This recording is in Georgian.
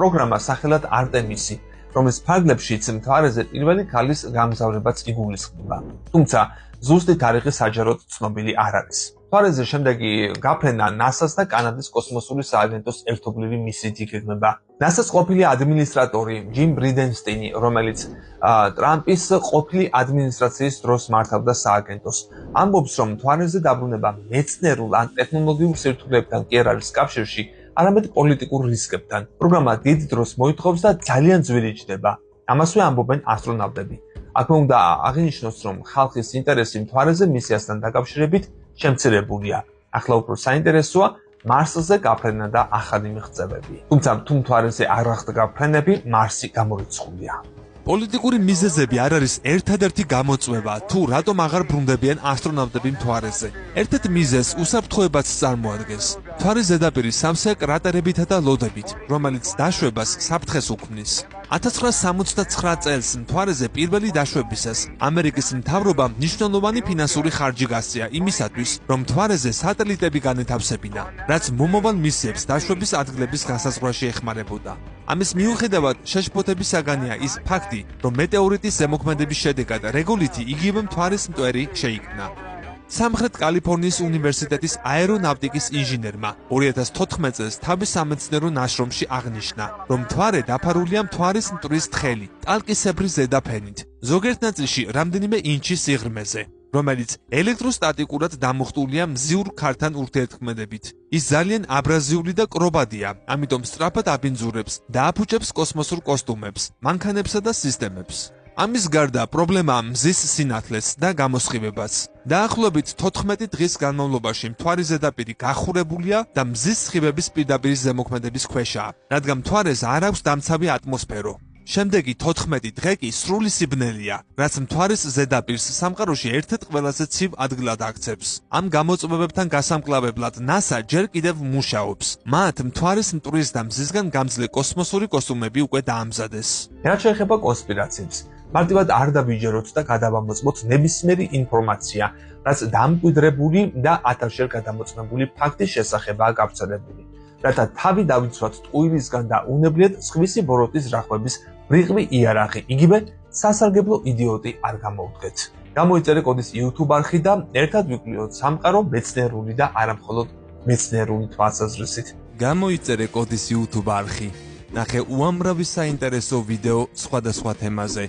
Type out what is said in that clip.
პროგრამა სახელად არტემისი, რომლის ფარგლებშიც მთვარეზე პირველი ქალის გამგზავრებაც იგულისხმება. თუმცა ზუსტი თარიღი საჯაროდ ცნობილი არ არის. მთვარეზე შემდეგი გაფრენა NASA-ს და კანადის კოსმოსური სააგენტოს ერთობლივი მისიით იგეგმება. NASA-ს ყოფილი ადმინისტრატორი ჯიმ ბრიდენსტეინი, რომელიც ტრამპის ყოფილი ადმინისტრაციის დროს მართავდა სააგენტოს, ამბობს, რომ მთვარეზე დაბრუნება მეცნიერულ ან ტექნოლოგიურ სირთულეებთან კი არ არის კავშირში, არამედ პოლიტიკურ რისკებთან. პროგრამა დიდ დროს მოითხოვს და ძალიან ძვირი ჯდება. ამასვე ამბობენ ასტრონავტები. აქვე უნდა აღინიშნოს, რომ ხალხის ინტერესი მთვარეზე მისიასთან დაკავშირებით შემცირებულია. ახლა უფრო საინტერესოა მარსზე გაფრენა და ახალი მიღწევები. თუმცა თუ მთვარეზე არ ახდა ფრენები, მარსი გამორიცხულია. პოლიტიკური მიზეზები არ არის ერთადერთი გამოწვევა, თუ რატომ აღარ ბრუნდებიან ასტრონავტები მთვარეზე. ერთ-ერთ მიზეზს უსაფრთხოებაც წარმოადგენს. მთვარის ზედაპირი სამსია კრატერებითა და ლოდებით, რომელიც დაშვებას საფრთხეს უქმნის. 1969 წელს მთვარეზე პირველი დაშვებისას ამერიკის მთავრობამ მნიშვნელოვანი ფინანსური ხარჯი გასწია იმისათვის, რომ მთვარეზე სატელიტები განეთავსებინა, რაც მომავალ მისიებს დაშვების ადგილების განსაზღვრაში ეხმარებოდა. ამის მიუხედავად, შეშფოთების საგანია ის ფაქტი, რომ მეტეორიტის ზემოქმედების შედეგად რეგოლითი იგივე მთვარის მტვერი შეიქმნა. სამხრეთ კალიფორნიის უნივერსიტეტის აერონავტიკის ინჟინერმა 2014 წელს თავის სამეცნიერო ნაშრომში აღნიშნა, რომ მთვარე დაფარულია მთვარის მტვრის თხელი, ტალკისებრი ზედაფენით, ზოგიერთ ნაწილში რამდენიმე ინჩის სიღრმეზე, რომელიც ელექტროსტატიკურად დამუხტულია მზიურ ქართან ურთიერთქმედებით. ის ძალიან აბრაზიული და კრობადია, ამიტომ სწრაფად აბინძურებს და აფუჭებს კოსმოსურ კოსტუმებს, მანქანებსა და სისტემებს. ამის გარდა პრობლემაა მზის სინათლეს და გამოსხივებას. დაახლოებით 14 დღის განმავლობაში მთვარის ზედაპირი გახურებულია და მზის სხივების პირდაპირ ზემოქმედების ქვეშაა, რადგან მთვარეს არ აქვს დამცავი ატმოსფერო. შემდეგი 14 დღე კი სრული სიბნელეა, რაც მთვარის ზედაპირს სამყაროში ერთ-ერთ ყველაზე ცივ ადგილად აქცევს. ამ გამოწვევებთან გასამკლავებლად NASA ჯერ კიდევ მუშაობს. მათ მთვარის მტვრის და მზისგან გამძლე კოსმოსური კოსტუმები უკვე დაამზადეს. რაც შეეხება კონსპირაციებს, მარტივად არ დავიჯეროთ და გადავამოწმოთ ნებისმიერი ინფორმაცია, რაც დამკვიდრებული და ათასჯერ გადამოწმებული ფაქტის შესახებაა გავრცელებული, რათა თავი დავიცვათ ტყუილისგან და უნებლიეთ სხვისი ბოროტის რახვების ბრიღმი იარაღი, იგივე სასარგებლო იდიოტი არ გამოვდგეთ. გამოიწერე კოდის YouTube არხი და ერთად ვიკვლიოთ სამყარო მეცნიერული და არამხოლოდ მეცნიერული თვალსაზრისით. გამოიწერე კოდის YouTube არხი. ნახე უამრავი საინტერესო ვიდეო სხვადასხვა თემაზე.